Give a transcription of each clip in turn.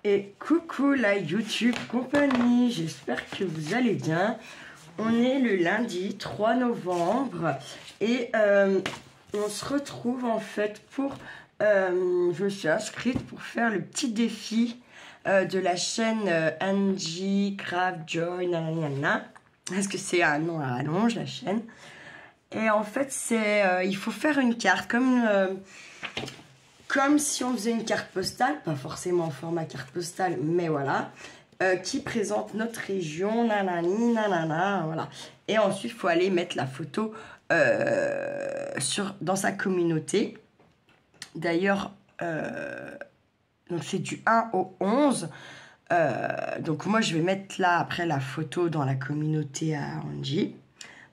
Et coucou la YouTube compagnie, j'espère que vous allez bien. On est le lundi 3 novembre et on se retrouve en fait pour... je me suis inscrite pour faire le petit défi de la chaîne Angie Craft Joy nanana. Parce que c'est un nom à rallonge la chaîne. Et en fait c'est il faut faire une carte comme si on faisait une carte postale, pas forcément en format carte postale, mais voilà, qui présente notre région, nanani, nanana, voilà. Et ensuite, il faut aller mettre la photo dans sa communauté. D'ailleurs, donc c'est du 1 au 11. Donc moi, je vais mettre là, après, la photo dans la communauté à Angie,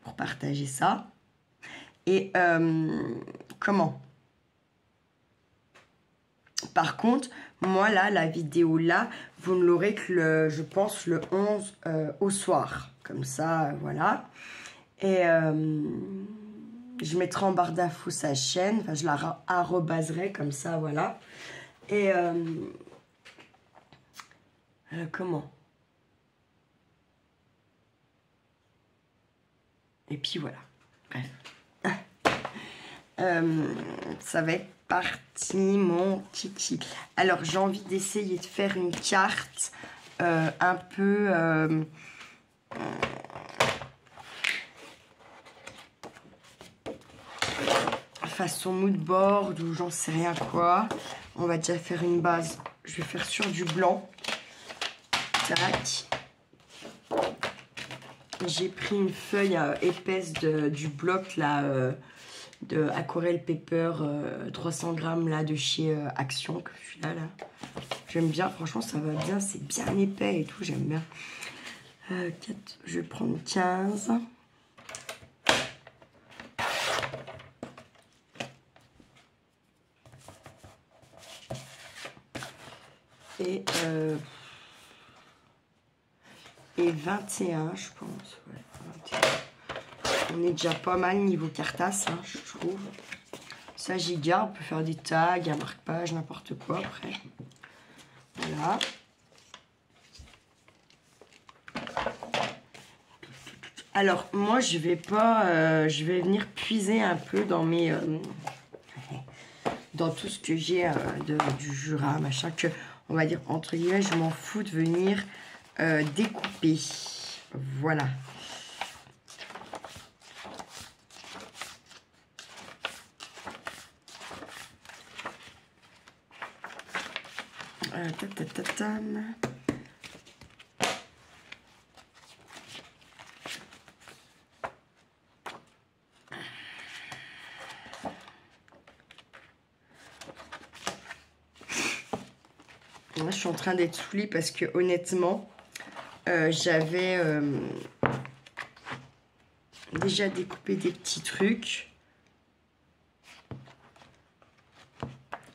pour partager ça. Et comment ? Par contre, moi là, la vidéo là, vous ne l'aurez que je pense le 11 au soir. Comme ça, voilà. Et je mettrai en barre d'infos sa chaîne. Enfin, je la arrobaserai comme ça, voilà. Et comment ? Et puis voilà. Bref. Ça va être parti mon kiki. Alors j'ai envie d'essayer de faire une carte un peu façon mood board ou j'en sais rien quoi. On va déjà faire une base. Je vais faire sur du blanc. Tac. J'ai pris une feuille épaisse du bloc là de Aquarelle Paper 300 grammes là de chez Action, que celui-là là. J'aime bien, franchement ça va bien, c'est bien épais et tout, j'aime bien. 4, je vais prendre 15. Et 21 je pense, ouais, 21. On est déjà pas mal niveau cartasse, hein, je trouve. Ça, j'y garde. On peut faire des tags, un marque-page, n'importe quoi après. Voilà. Alors, moi, je vais pas... je vais venir puiser un peu dans mes... dans tout ce que j'ai du Jura, machin, que, on va dire, entre guillemets, je m'en fous de venir découper. Voilà. Là, je suis en train d'être saoulée parce que honnêtement, j'avais déjà découpé des petits trucs.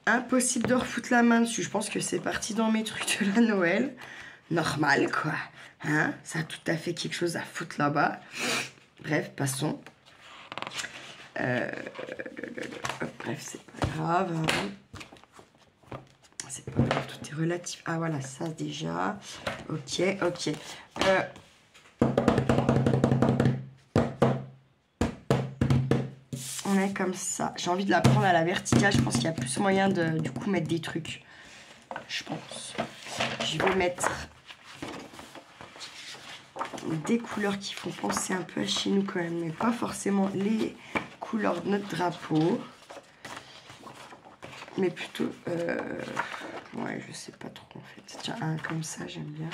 Impossible de refoutre la main dessus. Je pense que c'est parti dans mes trucs de la Noël. Normal, quoi. Hein? Ça a tout à fait quelque chose à foutre là-bas. Bref, passons. Bref, c'est pas grave. Hein. C'est pas grave, tout est relatif. Ah, voilà, ça déjà. Ok, ok. On est comme ça. J'ai envie de la prendre à la verticale. Je pense qu'il y a plus moyen de, du coup, mettre des trucs. Je pense. Je vais mettre des couleurs qui font penser un peu à chez nous quand même. Mais pas forcément les couleurs de notre drapeau. Mais plutôt... ouais, je sais pas trop en fait. Tiens, un comme ça, j'aime bien.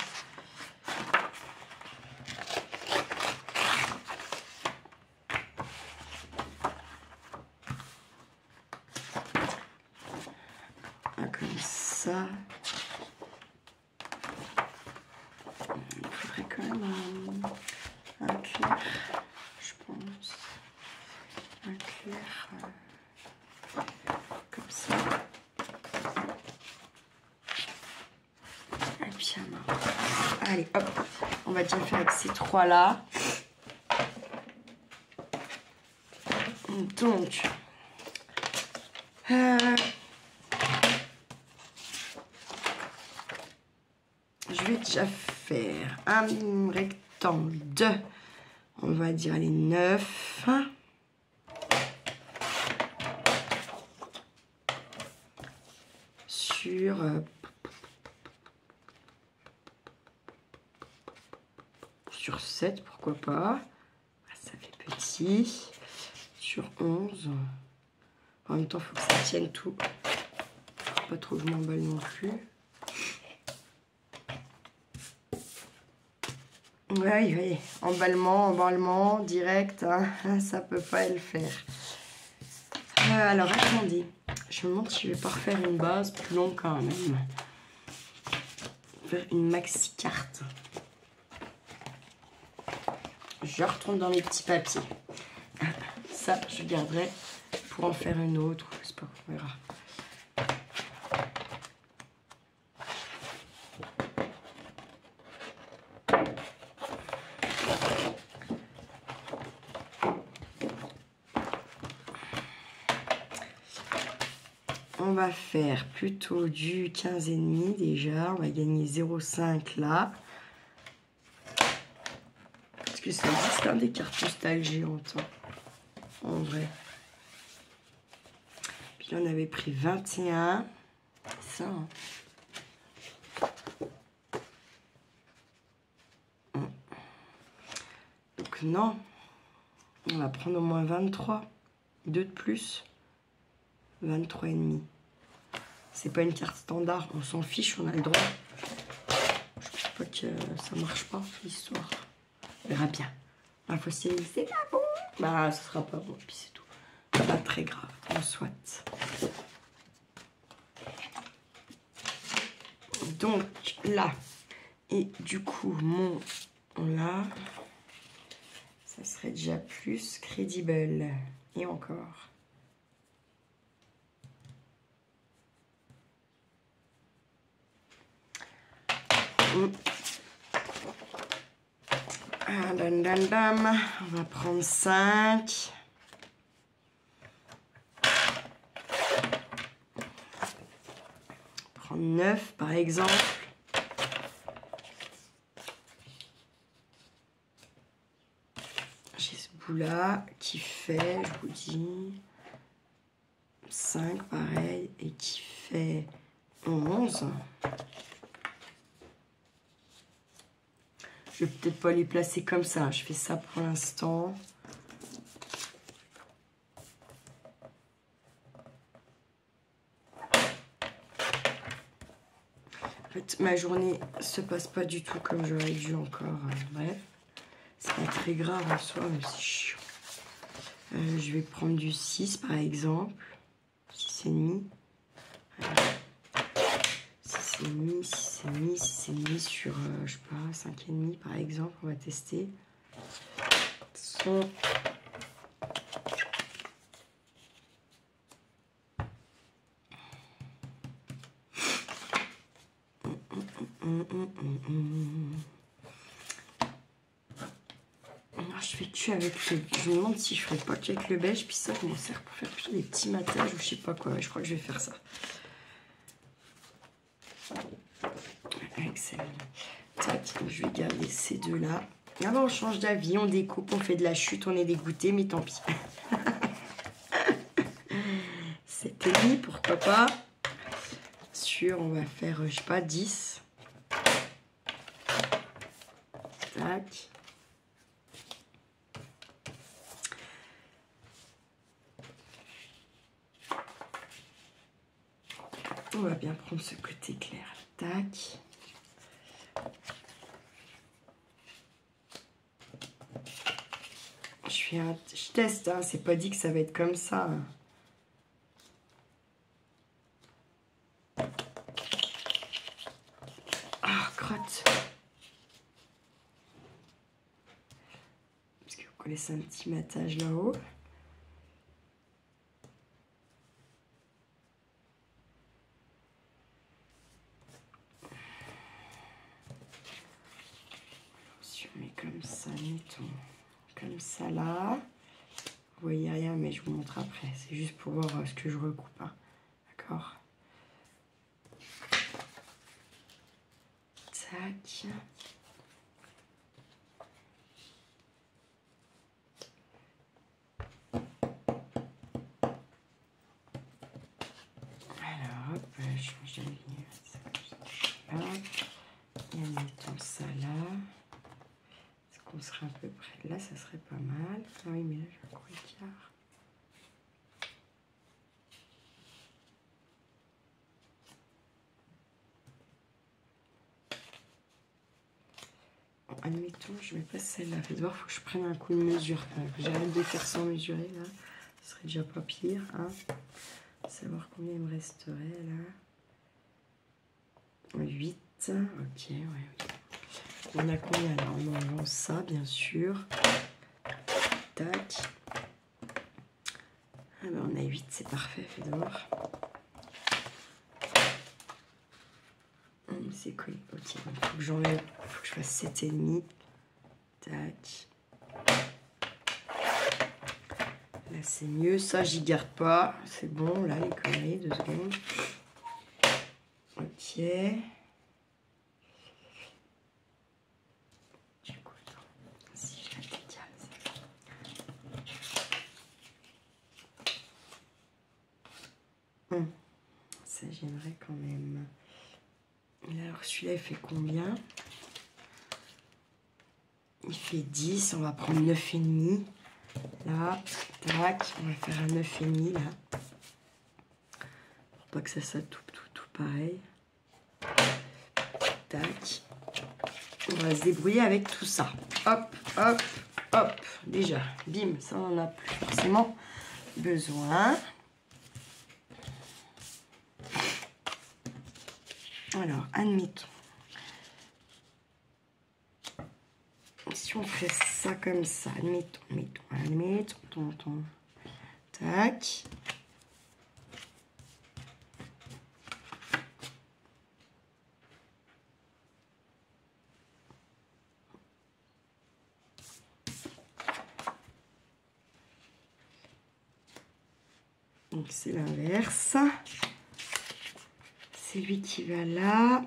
Comme ça. Il faudrait quand même un clair, je pense. Un clair comme ça. Et puis un marron. Allez, hop. On va déjà faire avec ces trois-là. Donc... je vais déjà faire un rectangle de, on va dire, les 9. Sur 7, pourquoi pas. Ça fait petit. Sur 11. En même temps, il faut que ça tienne tout. Faut pas trop que je m'emballe non plus. Oui. Emballement, direct. Hein. Ça peut pas le faire. Alors, attendez. Je me demande si je vais pas refaire une base plus longue quand même. Faire une maxi carte. Je retourne dans mes petits papiers. Ça, je garderai pour en faire une autre. C'est pas, on verra. On va faire plutôt du 15,5 déjà. On va gagner 0,5 là. Parce que ça existe des cartes postales géantes. En vrai. Puis là, on avait pris 21. Ça, hein. Donc non. On va prendre au moins 23. 2 de plus. 23,5. C'est pas une carte standard. On s'en fiche, on a le droit. Je pense pas que ça marche pas, l'histoire. On verra bien. La fossile, c'est pas bon. Bah, ce sera pas bon, puis c'est tout. Pas très grave, on soit. Donc, là. Et du coup, mon là, ça serait déjà plus crédible. Et encore. On va prendre 5. Prendre 9 par exemple. J'ai ce bout là qui fait, je vous dis, 5 pareil et qui fait 11. Je vais peut-être pas les placer comme ça. Je fais ça pour l'instant. En fait, ma journée se passe pas du tout comme j'aurais dû encore. Bref, c'est pas très grave en soi, mais c'est chiant. Je vais prendre du 6 par exemple. 6,5. 6,5 sur, je sais pas, 5,5 par exemple, on va tester. Je fais que avec le... Je me demande si je ferais pas qu'avec le beige, puis ça, je m'en sers pour faire plutôt des petits matages ou je sais pas quoi. Je crois que je vais faire ça. Excellent. Tac, je vais garder ces deux-là. Ah ben, on change d'avis, on découpe, on fait de la chute, on est dégoûté, mais tant pis. C'était mis, pourquoi pas. Sur, on va faire, je sais pas, 10. Tac. On va bien prendre ce côté clair. Tac. Je teste, hein, c'est pas dit que ça va être comme ça. Ah, crotte. Parce que vous connaissez un petit matage là-haut. Si on met comme ça, mettons comme ça là. Vous voyez rien, mais je vous montre après. C'est juste pour voir ce que je recoupe. Hein. D'accord. Tac. Alors, hop, je change de ligne. Là. Et mettons ça là. Est-ce qu'on serait à peu près là? Ça serait pas mal. Ah oui, mais là, j'ai un gros écart. Bon, admettons, je mets pas celle-là. Faites voir, il faut que je prenne un coup de mesure. J'arrête de faire sans mesurer là. Ce serait déjà pas pire. Hein. Savoir combien il me resterait là. 8. Ok, ouais, oui. On a combien là? On enlève ça, bien sûr. Tac. Ah ben on a 8, c'est parfait, fais voir. C'est collé. Ok, il faut que j'enlève. Il faut que je fasse 7,5. Tac. Là, c'est mieux. Ça, j'y garde pas. C'est bon, là, les conneries. 2 secondes. Ok. Du coup, attends. Si je la décale, ça, j'aimerais quand même. Alors, celui-là, il fait combien? Il fait 10. On va prendre 9,5. Là, tac. On va faire un 9,5 là. Pour pas que ça soit tout pareil. Tac. On va se débrouiller avec tout ça. Hop, hop, hop. Déjà, bim, ça on en a plus forcément besoin. Alors, admettons. Si on fait ça comme ça, admettons. Tac. Donc c'est l'inverse. C'est lui qui va là.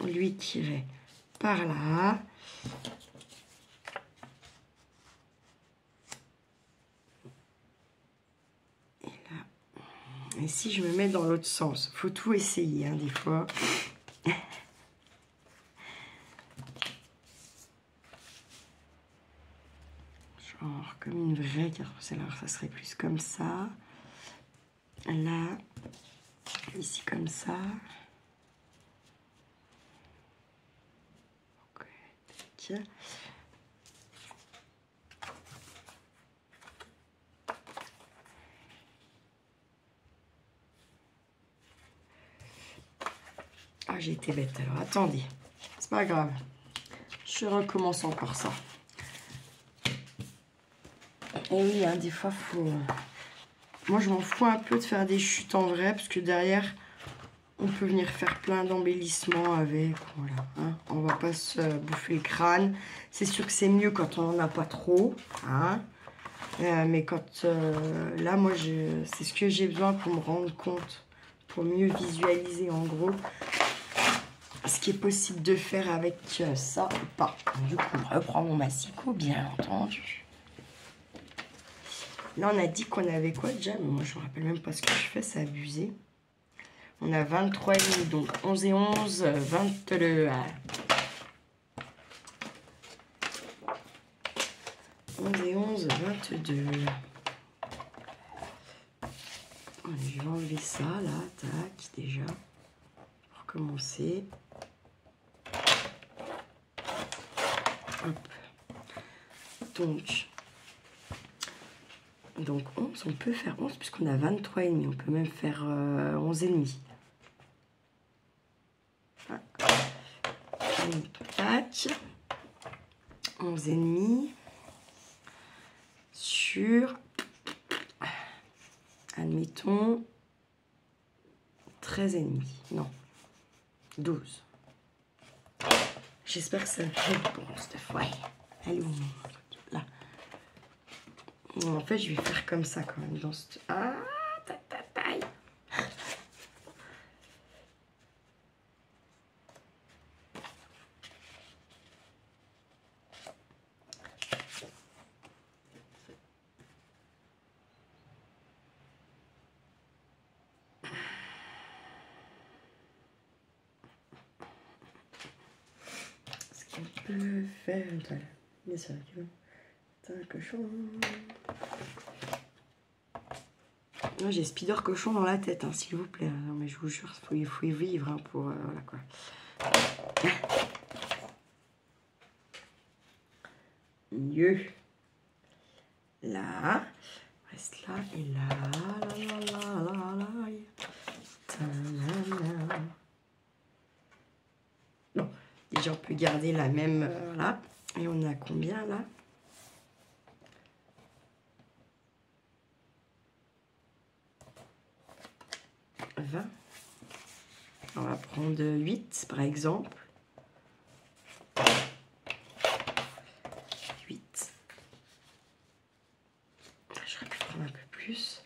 Lui qui irait par là. Et là. Et si je me mets dans l'autre sens, faut tout essayer, hein, des fois. Genre comme une vraie carte. Alors ça serait plus comme ça. Là. Ici comme ça. Ok. Tac. Ah, j'ai été bête. Alors, attendez. C'est pas grave. Je recommence encore ça. Et oui, hein, des fois, faut... Moi, je m'en fous un peu de faire des chutes en vrai, parce que derrière, on peut venir faire plein d'embellissements avec. Voilà, hein. On va pas se bouffer le crâne. C'est sûr que c'est mieux quand on n'en a pas trop. Hein. Mais quand... là, moi, c'est ce que j'ai besoin pour me rendre compte, pour mieux visualiser, en gros, ce qui est possible de faire avec ça ou pas. Du coup, je reprends mon massicot, bien entendu. Là, on a dit qu'on avait quoi déjà? Mais moi, je me rappelle même pas ce que je fais, c'est abusé. On a 23,5, donc 11 et 11, 22. 11 et 11, 22. Allez, je vais enlever ça, là, tac, déjà. Pour commencer. Hop. Donc 11, on peut faire 11 puisqu'on a 23,5. On peut même faire 11,5. Tac. 11,5 sur, admettons, 13,5. Non, 12. J'espère que ça va être bon cette fois. Allez, là. En fait, je vais faire comme ça quand même dans ce... Ah, taille. le faire. Mais ça, t'as un cochon. Moi, j'ai Spider cochon dans la tête, hein, s'il vous plaît. Non, mais je vous jure, il faut y vivre hein, pour. Voilà quoi. Mieux. Là. Reste là et là. Bon, déjà on peut garder la même là. Et on a combien là? 20. On va prendre 8 par exemple. 8. J'aurais pu prendre un peu plus.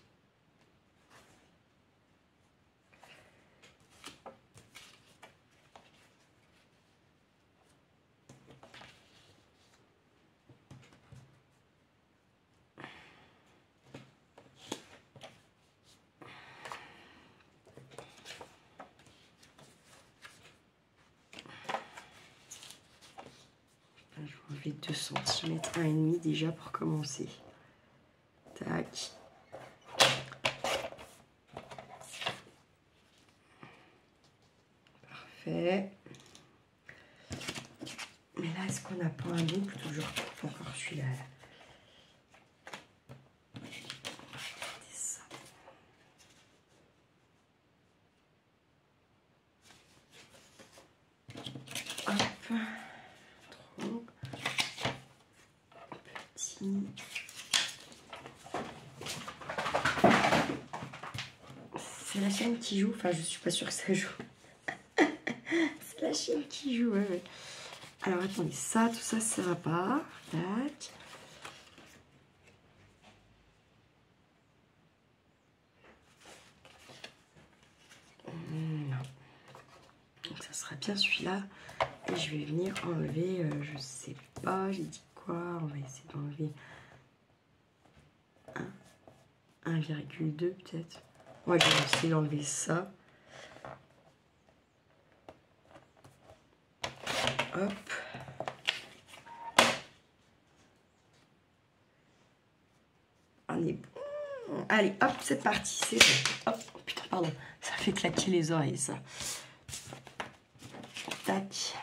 Je vais enlever 2 cm, 1,5 déjà pour commencer. Tac. Parfait. Mais là, est-ce qu'on n'a pas un double? Toujours encore celui-là. Ça. Hop. Trop petit. C'est la chaîne qui joue. Enfin, je suis pas sûre que ça joue. C'est la chaîne qui joue, ouais. Alors, attendez, ça, tout ça, ça va pas. Tac. Non. Donc, ça sera bien celui-là. Et je vais venir enlever, je sais pas, j'ai dit quoi. On va essayer d'enlever 1,2 peut-être. Ouais, je vais essayer d'enlever ça. Hop. On est bon. Allez, hop, c'est parti. C'est bon. Hop, oh, putain, pardon. Ça fait claquer les oreilles, ça. Tac.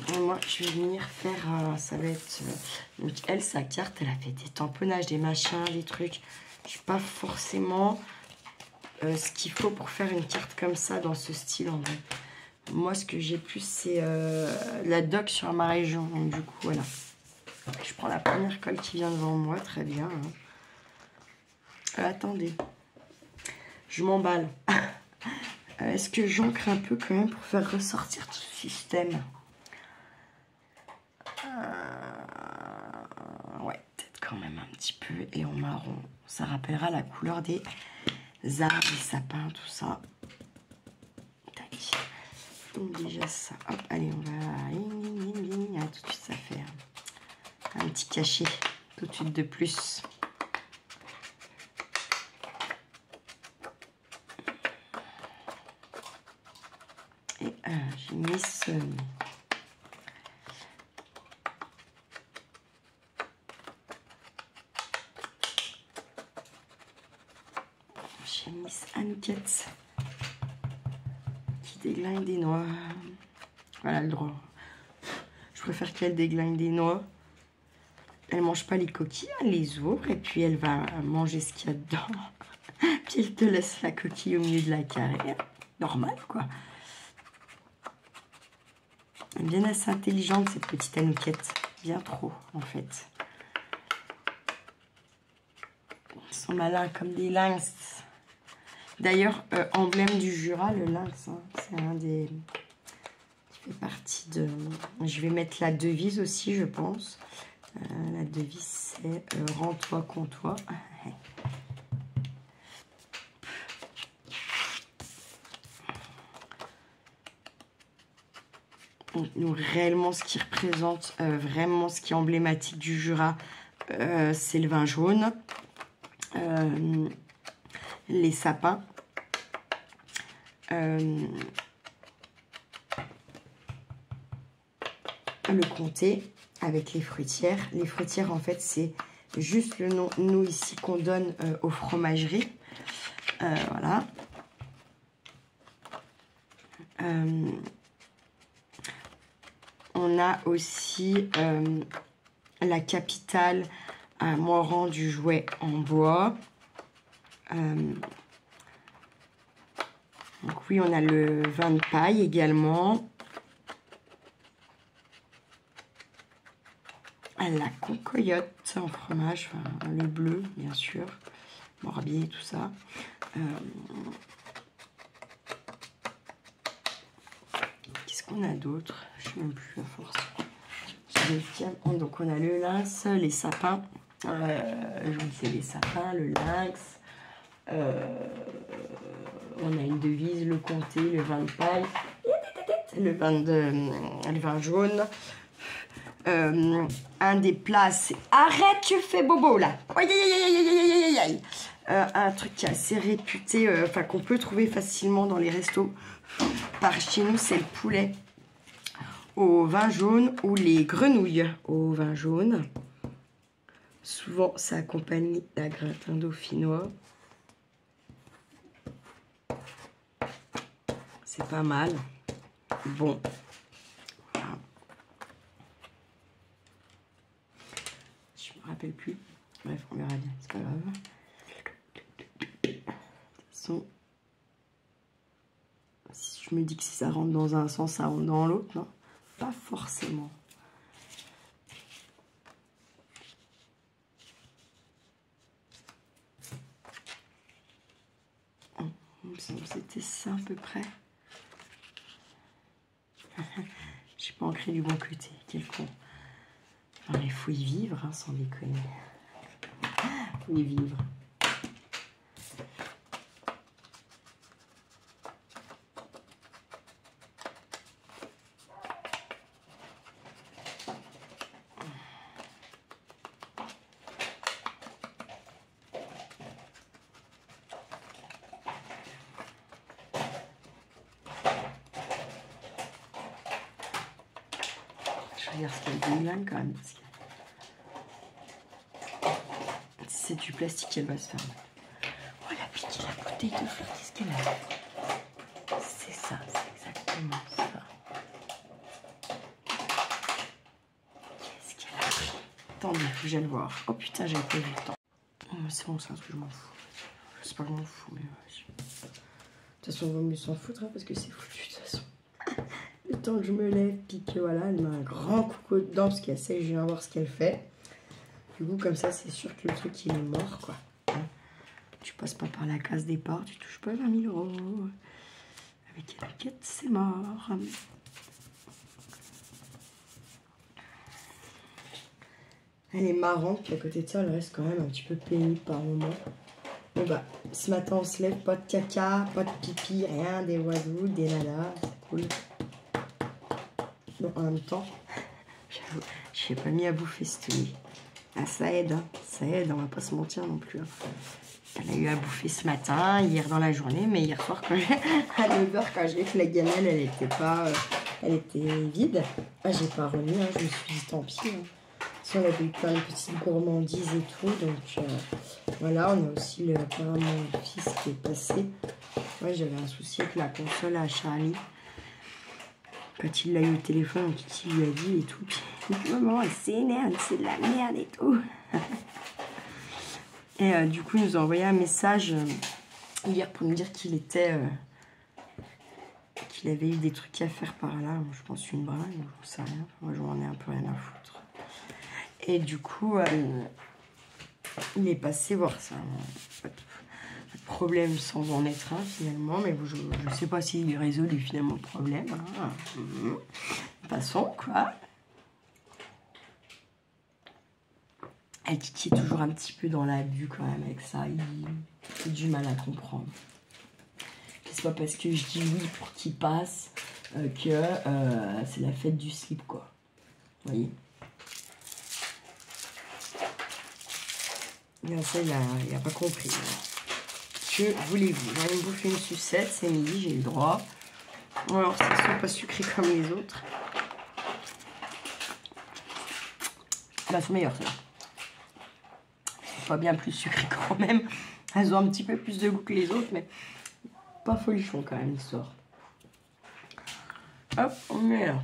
Et moi, je vais venir faire... ça va être... donc, elle, sa carte, elle a fait des tamponnages, des machins, des trucs. Je sais pas forcément ce qu'il faut pour faire une carte comme ça, dans ce style, en vrai. Moi, ce que j'ai plus, c'est la doc sur ma région. Donc, du coup, voilà. Je prends la première colle qui vient devant moi. Très bien. Hein. Attendez. Je m'emballe. Est-ce que j'ancre un peu quand même pour faire ressortir tout ce système? Ouais, peut-être quand même un petit peu. Et en marron. Ça rappellera la couleur des arbres, des sapins, tout ça. Tac. Donc déjà ça. Hop, allez, on va... Ah, tout de suite, ça fait un petit cachet. Tout de suite de plus. Et j'ai mis ce... J'ai mis Anquette qui déglingue des noix. Voilà le droit. Je préfère qu'elle déglingue des noix. Elle mange pas les coquilles, elle les ouvre et puis elle va manger ce qu'il y a dedans. Puis elle te laisse la coquille au milieu de la carrière. Normal quoi. Elle est bien assez intelligente cette petite Anouquette. Bien trop en fait. Ils sont malins comme des lynx. D'ailleurs, emblème du Jura, le lynx, hein, c'est un des... qui fait partie de... Je vais mettre la devise aussi, je pense. La devise, c'est rends-toi, compte-toi. Nous, réellement, ce qui représente vraiment ce qui est emblématique du Jura, c'est le vin jaune, les sapins, le comté avec les fruitières. Les fruitières, en fait, c'est juste le nom, nous, ici, qu'on donne aux fromageries. Voilà. On a aussi la capitale à Moiran du jouet en bois. Donc oui, on a le vin de paille également. La concoyote en fromage, enfin, le bleu, bien sûr. Morbier, tout ça. Qu'est-ce qu'on a d'autre? Je ne sais même plus à force. Donc on a le lynx, les sapins. Je vous disais les sapins, le lynx. On a une devise, le comté, le vin de paille, le vin jaune. Un des plats, c'est... Arrête, tu fais bobo là. Un truc qui est assez réputé, enfin qu'on peut trouver facilement dans les restos par chez nous, c'est le poulet au vin jaune ou les grenouilles au vin jaune. Souvent, ça accompagne d'un gratin dauphinois. C'est pas mal. Bon. Voilà. Je me rappelle plus. Bref, on verra bien. C'est pas grave. De toute façon, si je me dis que si ça rentre dans un sens, ça rentre dans l'autre, non? Pas forcément. C'était ça à peu près. J'ai pas ancré du bon côté. Quel con. Alors, il faut y vivre, hein, sans déconner. Faut y vivre. Je regarde ce qu'il y a de là quand même. Parce que... Si c'est du plastique, elle va se fermer. Oh, la piqué la bouteille de fleurs, qu'est-ce qu'elle a? C'est ça, c'est exactement ça. Qu'est-ce qu'elle a pris? Attendez, faut que j'aille le voir. Oh putain, j'avais pas vu le temps. Oh, c'est bon, c'est un truc que je m'en fous. Je sais pas que je m'en fous, mais... De toute façon, on va mieux s'en foutre, hein, parce que c'est foutu, de toute façon. Le temps que je me lève, puis que voilà, elle met un grand coucou dedans, parce qu'elle sait que je viens voir ce qu'elle fait. Du coup, comme ça, c'est sûr que le truc, il est mort, quoi. Hein, tu passes pas par la case départ, tu touches pas 20 000 €. Avec la piquette, c'est mort. Elle est marrante, puis à côté de ça, elle reste quand même un petit peu pénible par moment. Bon bah, ce matin, on se lève, pas de caca, pas de pipi, rien, des oiseaux, des nanas, c'est cool. Bon, en même temps, je n'ai pas mis à bouffer cette nuit. Ah, ça aide, hein. Ça aide, on va pas se mentir non plus. Hein. Elle a eu à bouffer ce matin, hier dans la journée, mais hier soir, quand à 9 h, quand j'ai vu que la gamelle, elle était pas, elle était vide, ah, j'ai pas remis, hein. Je me suis dit tant pis. Hein. Si on avait eu plein de petites gourmandises et tout, donc voilà, on a aussi apparemment le fils qui est passé. Ouais, j'avais un souci avec la console à Charlie. Quand il l'a eu au téléphone, Kiki lui a dit et tout. Puis, maman, elle s'énerve, c'est de la merde et tout. Et du coup, il nous a envoyé un message hier pour nous dire qu'il était... qu'il avait eu des trucs à faire par là. Je pense une bringue, je sais rien. Moi, j'en ai un peu rien à foutre. Et du coup, il est passé voir ça. Pas de problème sans en être un, finalement. Mais je ne sais pas s'il résout finalement le problème. Hein. Passons, quoi. Elle Kiki est toujours un petit peu dans l'abus quand même avec ça. Il a du mal à comprendre. C'est pas parce que je dis oui pour qu'il passe que c'est la fête du slip, quoi. Vous voyez? Bien ça, il a pas compris. Que voulez-vous? J'ai envie de bouffer une sucette, c'est midi, j'ai le droit. Alors, ça ne sont pas sucrés comme les autres. Elles sont meilleures, celles-là. Pas bien plus sucrées quand même. Elles ont un petit peu plus de goût que les autres, mais pas folichon quand même l'histoire. Hop, on met là.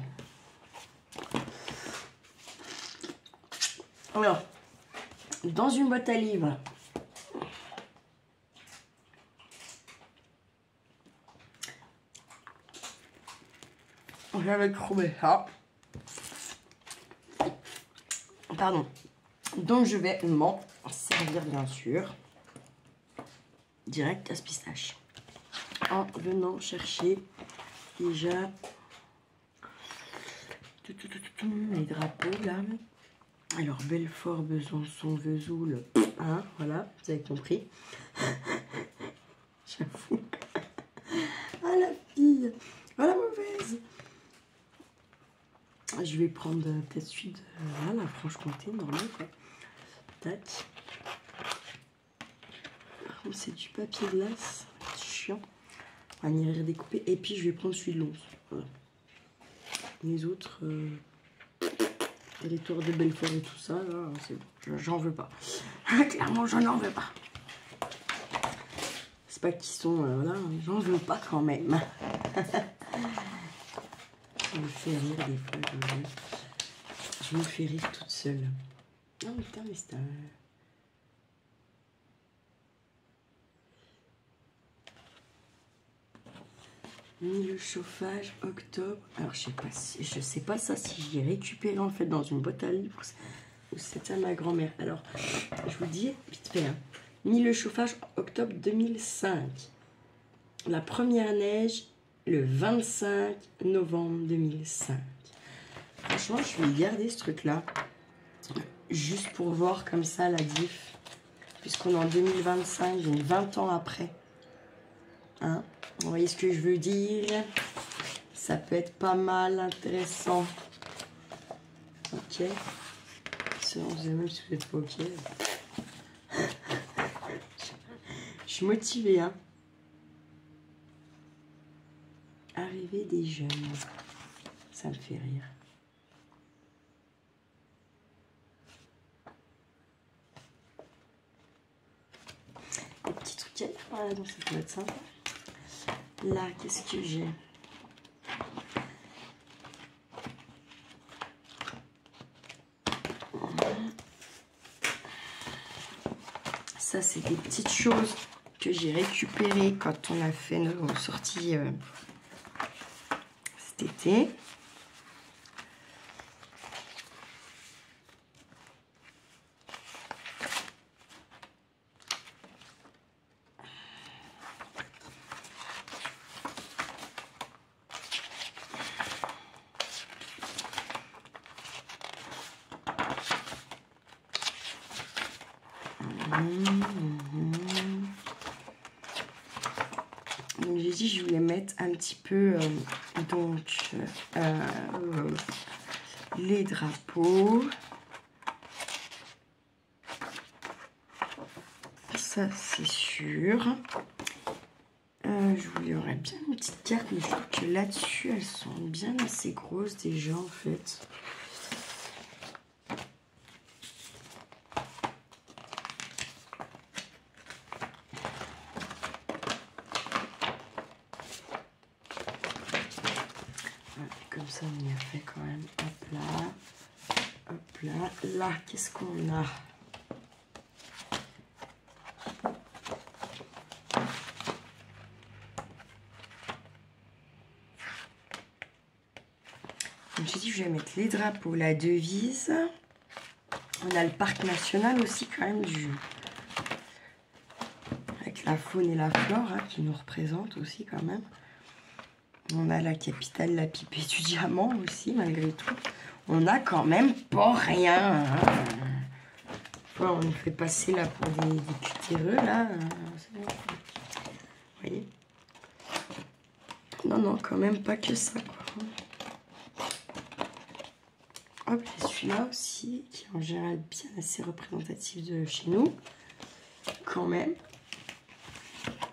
Alors, dans une boîte à livres, j'avais trouvé ça. Pardon. Donc je vais m'en servir bien sûr. Direct casse pistache. En venant chercher déjà les drapeaux là. Alors Belfort, Besançon, Vesoul, hein, voilà, vous avez compris. J'avoue. Ah la fille, ah la mauvaise. Je vais prendre peut-être celui de la Franche-Comté, normal quoi. Tac. Par contre c'est du papier glace, c'est chiant. On va venir découper. Et puis je vais prendre celui de Lons. Voilà. Les autres, les tours de Belfort et tout ça, là, c'est bon. J'en veux pas. Clairement, j'en en veux pas. C'est pas qu'ils sont, voilà, j'en veux pas quand même. Je me fais rire des fois. Je me fais rire toute seule. Oh putain, mais c'est un... Mis le chauffage, octobre. Alors je sais pas ça si j'ai récupéré en fait dans une boîte à livres ou c'était à ma grand-mère. Alors je vous dis vite fait. Hein. Mis le chauffage, octobre 2005. La première neige le 25 novembre 2005. Franchement je vais garder ce truc là juste pour voir comme ça la diff. Puisqu'on est en 2025, j'ai 20 ans après. Hein? Vous voyez ce que je veux dire? Ça peut être pas mal intéressant. Ok. Ça, on sait même si vous n'êtes pas ok. Je suis motivée, hein. Arrivée des jeunes. Ça me fait rire. Des petits trucs à lire, voilà, donc ça peut être sympa. Là, qu'est-ce que j'ai? Ça, c'est des petites choses que j'ai récupérées quand on a fait nos sorties cet été. Donc j'ai dit je voulais mettre un petit peu les drapeaux. Ça c'est sûr. Je voulais aurais bien une petite carte, mais je trouve que là-dessus elles sont bien assez grosses déjà en fait. Comme ça, on y a fait quand même. Hop là. Hop là. Là, qu'est-ce qu'on a? Donc, j'ai dit, je vais mettre les drapeaux, la devise. On a le parc national aussi, quand même, avec la faune et la flore, hein, qui nous représentent aussi, quand même. On a la capitale, la pipée du diamant aussi, malgré tout. On a quand même pas rien. Hein. Enfin, on nous fait passer là pour des cutéreux, là. Vous voyez? Non, non, quand même pas que ça, quoi. Hop, j'ai celui-là aussi, qui est en général bien assez représentatif de chez nous. Quand même.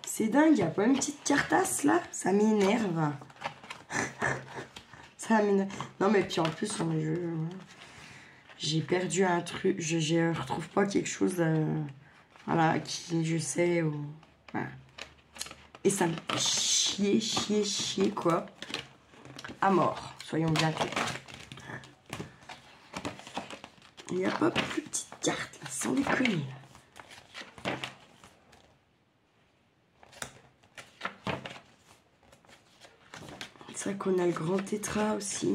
C'est dingue, il n'y a pas une petite cartasse là? Ça m'énerve. Ça m'énerve. Non mais puis en plus, j'ai perdu un truc, je retrouve pas quelque chose, voilà, qui je sais, ou... Voilà. Et ça me fait chier, quoi. À mort, soyons bien clairs. Il n'y a pas plus petite carte, là, sans déconner. C'est vrai qu'on a le grand tétra aussi.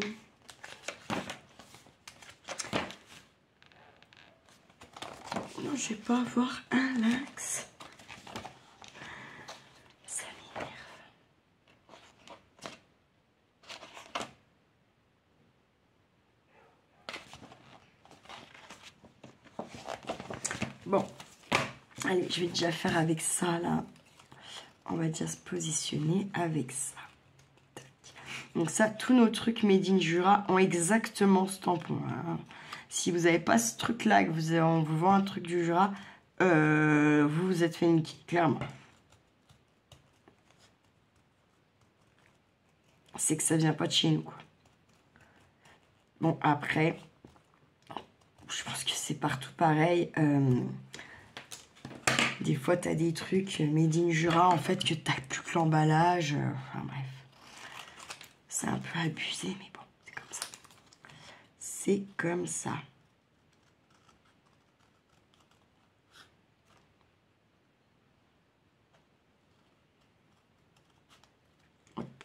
Non, je vais pas avoir un lynx. Ça m'énerve. Bon, allez, je vais déjà faire avec ça, là. On va déjà se positionner avec ça. Donc ça, tous nos trucs Made in Jura ont exactement ce tampon. Hein. Si vous n'avez pas ce truc-là, que on vous vend un truc du Jura, vous vous êtes fait niquer, clairement. C'est que ça vient pas de chez nous, quoi. Bon, après, je pense que c'est partout pareil. Des fois, tu as des trucs Made in Jura, en fait, que tu n'as plus que l'emballage. Enfin, bref. C'est un peu abusé, mais bon, c'est comme ça. C'est comme ça. Hop.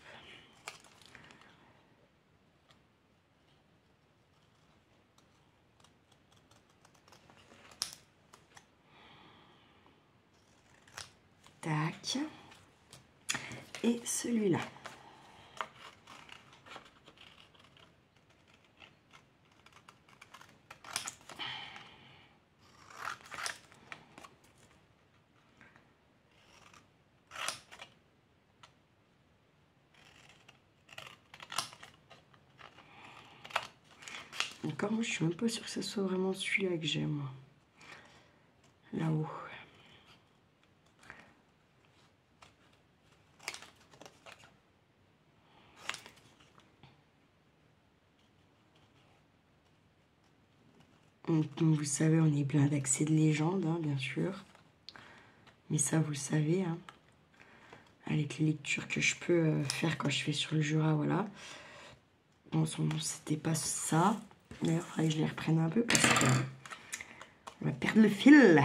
Tac. Et celui-là. Encore, moi, je suis même pas sûre que ce soit vraiment celui-là que j'aime. Là-haut. Comme vous savez, on est plein d'accès de légende, hein, bien sûr. Mais ça, vous le savez, hein, avec les lectures que je peux faire quand je fais sur le Jura, voilà. Bon, c'était pas ça. D'ailleurs, il faudrait que je les reprenne un peu parce que on va perdre le fil.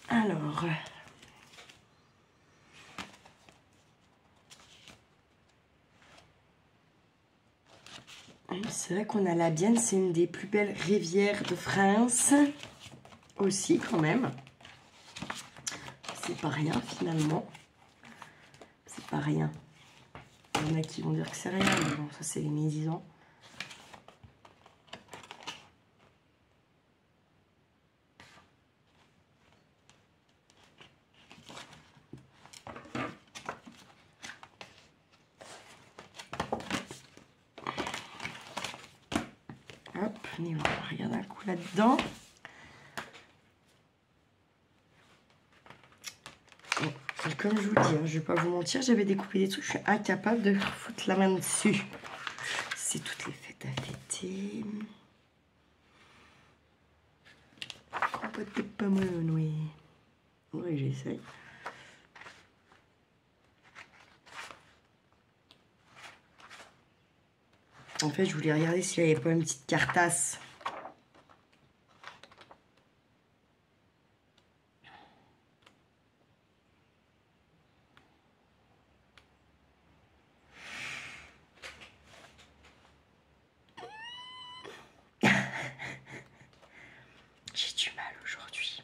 Alors, c'est vrai qu'on a la Bienne, c'est une des plus belles rivières de France. Aussi, quand même. C'est pas rien, finalement. C'est pas rien. Il y en a qui vont dire que c'est rien, mais bon, ça, c'est les médisants. Hop, on va regarder un coup là-dedans. Comme je vous dis, hein, je vais pas vous mentir, j'avais découpé des trucs, je suis incapable de foutre la main dessus. C'est toutes les fêtes à fêter. Compote de pomme, oui. Oui, j'essaye. En fait, je voulais regarder s'il n'y avait pas une petite cartasse. J'ai du mal aujourd'hui.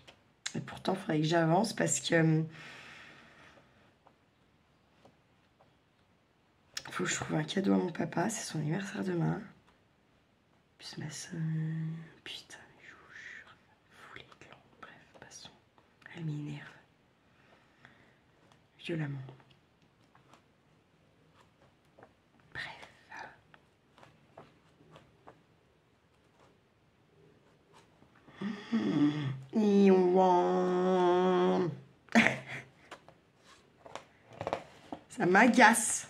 Et pourtant, il faudrait que j'avance parce que... faut que je trouve un cadeau à mon papa. C'est son anniversaire demain. Puis ma soeur... Putain, je vous jure. Fou les clans. Bref, passons. Elle m'énerve. Violemment. Bref. Ça m'agace.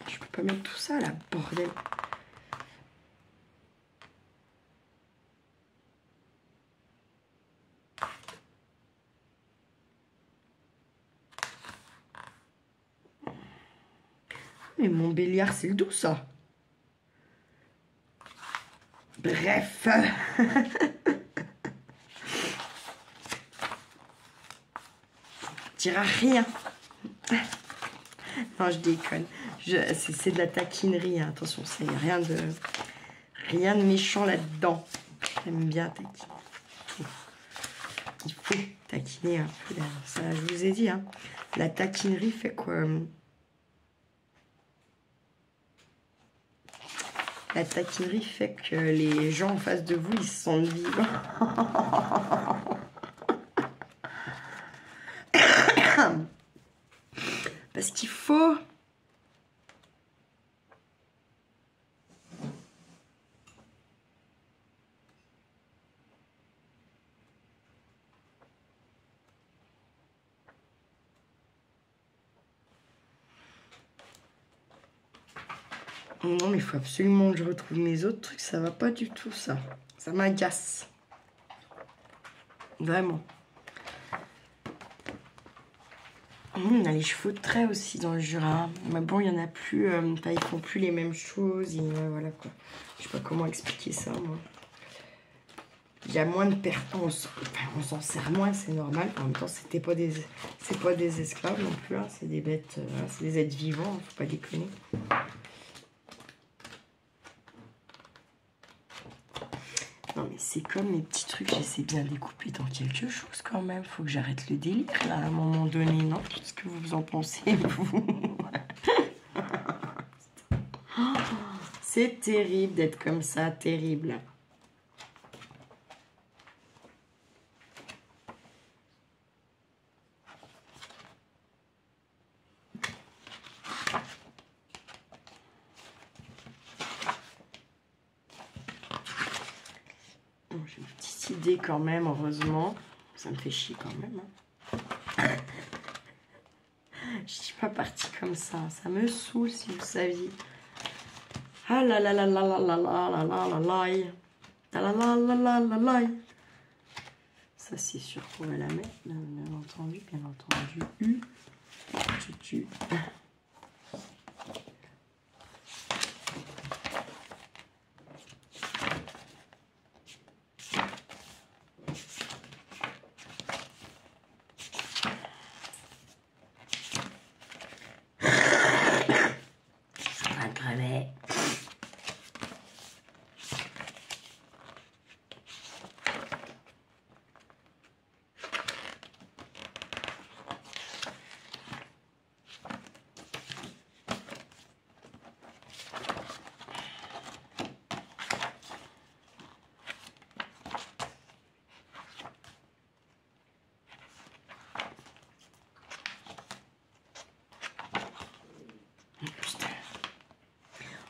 Je peux pas mettre tout ça là, bordel. Mais mon béliard, c'est le doux, ça. Bref. Tira rien. Non, je déconne. C'est de la taquinerie, hein. Attention, c'est rien de méchant là-dedans. J'aime bien taquiner. Il faut taquiner un peu. Ça, je vous ai dit, hein. La taquinerie fait quoi? La taquinerie fait que les gens en face de vous, ils se sentent vivants. Parce qu'il faut... Non, mais il faut absolument que je retrouve mes autres trucs. Ça va pas du tout, ça. Ça m'agace. Vraiment. On a les chevaux de trait aussi dans le Jura. Mais bon, il n'y en a plus. Ils font plus les mêmes choses. Voilà quoi. Je sais pas comment expliquer ça, moi. Il y a moins de pertes. On s'en sert moins, c'est normal. En même temps, c'est pas des esclaves non plus. Hein. C'est des bêtes. C'est des êtres vivants. Faut pas déconner. Non mais c'est comme mes petits trucs, j'essaie bien de les couper dans quelque chose quand même. Faut que j'arrête le délire là à un moment donné, non? Qu'est-ce que vous en pensez, vous? C'est terrible d'être comme ça, terrible. J'ai une petite idée quand même, heureusement. Ça me fait chier quand même. Hein. Je suis pas partie comme ça. Ça me saoule si vous saviez. Ah là là là là là là là là là là là là là là là là. Ça c'est sûr qu'on va la mettre, bien entendu, bien entendu. Tu.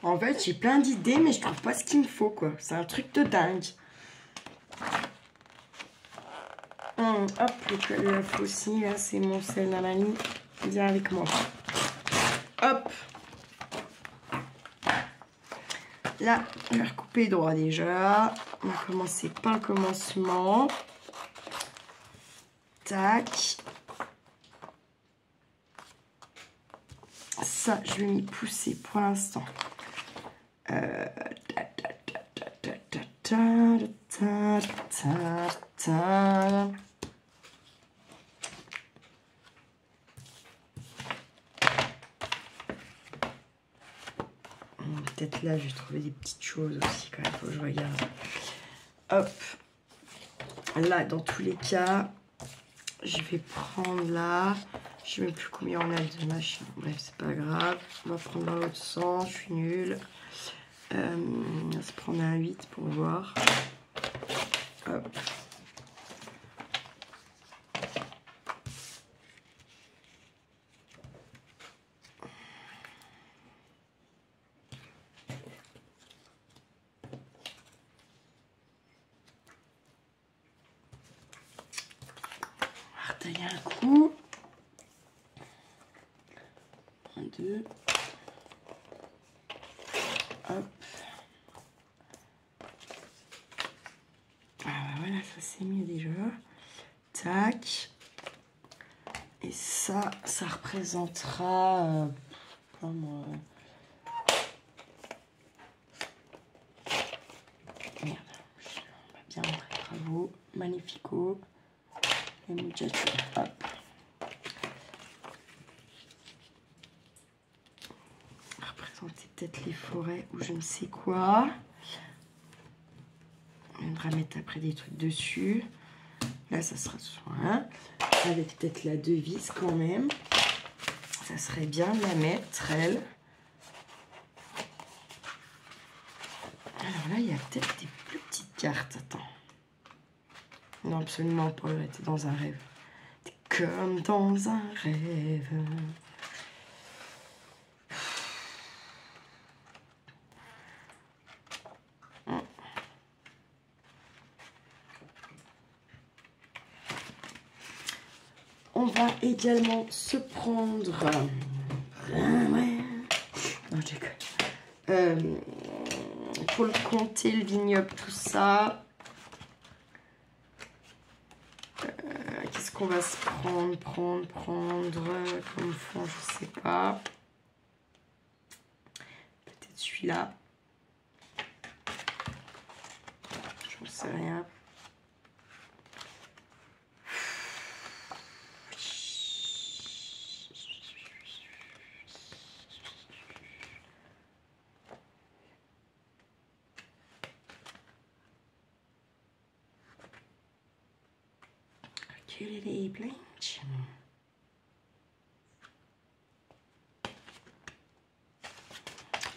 En fait, j'ai plein d'idées, mais je trouve pas ce qu'il me faut, quoi. C'est un truc de dingue. Hop, le aussi, là, c'est mon sel dans la ligne. Viens avec moi. Hop. Là, on va recouper droit déjà. On va commencer par le commencement. Tac. Ça, je vais m'y pousser pour l'instant. Peut-être là, je vais trouver des petites choses aussi quand même. Faut que je regarde. Hop. Là, dans tous les cas, je vais prendre là. Je sais même plus combien on a de machin. Bref, c'est pas grave. On va prendre dans l'autre sens. Je suis nulle. On va se prendre un 8 pour voir. Hop. un coup. 1, 2. Hop. Ah bah voilà, ça c'est mieux déjà. Tac. Et ça représentera comme merde, on va bien montrer, bravo, magnifico. Et muchacho, hop. Représenter peut-être les forêts ou je ne sais quoi. On viendra mettre après des trucs dessus. Là, ça sera soin. Avec peut-être la devise quand même. Ça serait bien de la mettre, elle. Alors là, il y a peut-être des plus petites cartes. Attends. Non, absolument pas. T'es dans un rêve. T'es comme dans un rêve. On va également se prendre... ouais. Non, je déconne. Pour le compter, le vignoble, tout ça. Qu'est-ce qu'on va se prendre comme fond, je sais pas. Peut-être celui-là. J'en sais rien. Les blanches.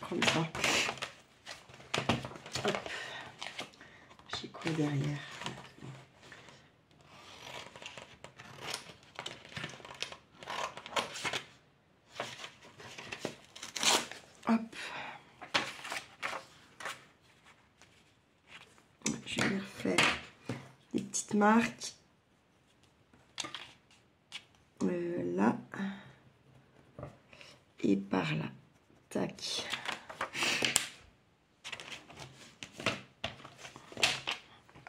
Comme ça. Hop. J'ai quoi derrière? Hop. Je vais refaire des petites marques. Là et par là, tac.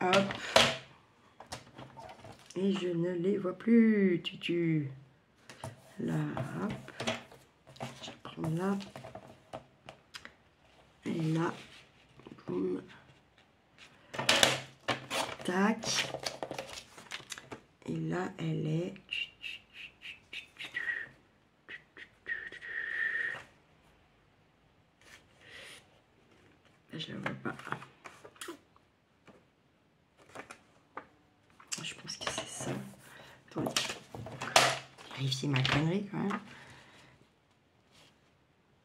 Hop. Et je ne les vois plus, tutu. Là, hop. Je vais prendre là. Et là, boum. Tac. Et là, elle est... Je la vois pas. Je pense que c'est ça. Attendez. Vérifier ma connerie quand même.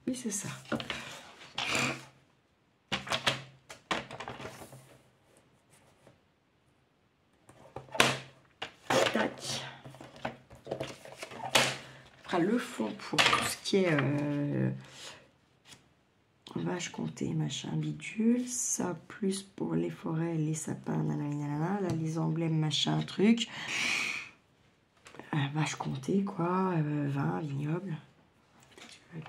Oui, c'est ça. Hop. Tac. On fera le fond pour tout ce qui est vache comptée, machin, bidule. Ça, plus pour les forêts, les sapins, nanana, là, les emblèmes, machin, truc. Vache comptée, quoi. Vin, vignoble. Je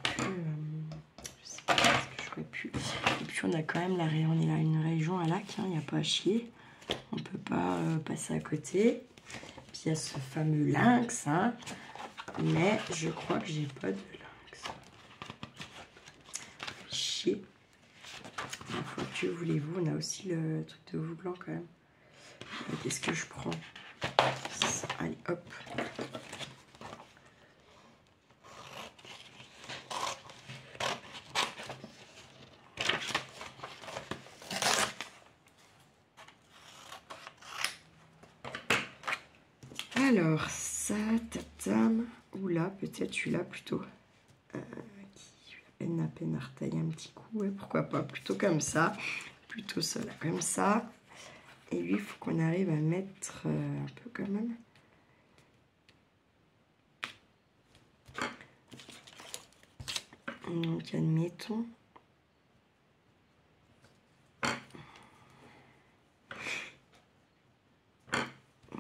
sais pas ce que j'aurais pu. Et puis, on a quand même on est là, une région à lac, il n'y a pas à chier. On peut pas passer à côté. Puis, il y a ce fameux lynx, hein. Mais je crois que j'ai pas de lynx. Chier. La fois que voulez-vous, on a aussi le truc de Vouglan quand même. Qu'est-ce que je prends? Allez, hop. Alors, ça, tatam. Oula, peut-être celui-là plutôt. Qui à peine à retailler un petit coup. Ouais, pourquoi pas, plutôt comme ça. Plutôt ça, là, comme ça. Et lui, il faut qu'on arrive à mettre un peu quand même. Donc, admettons.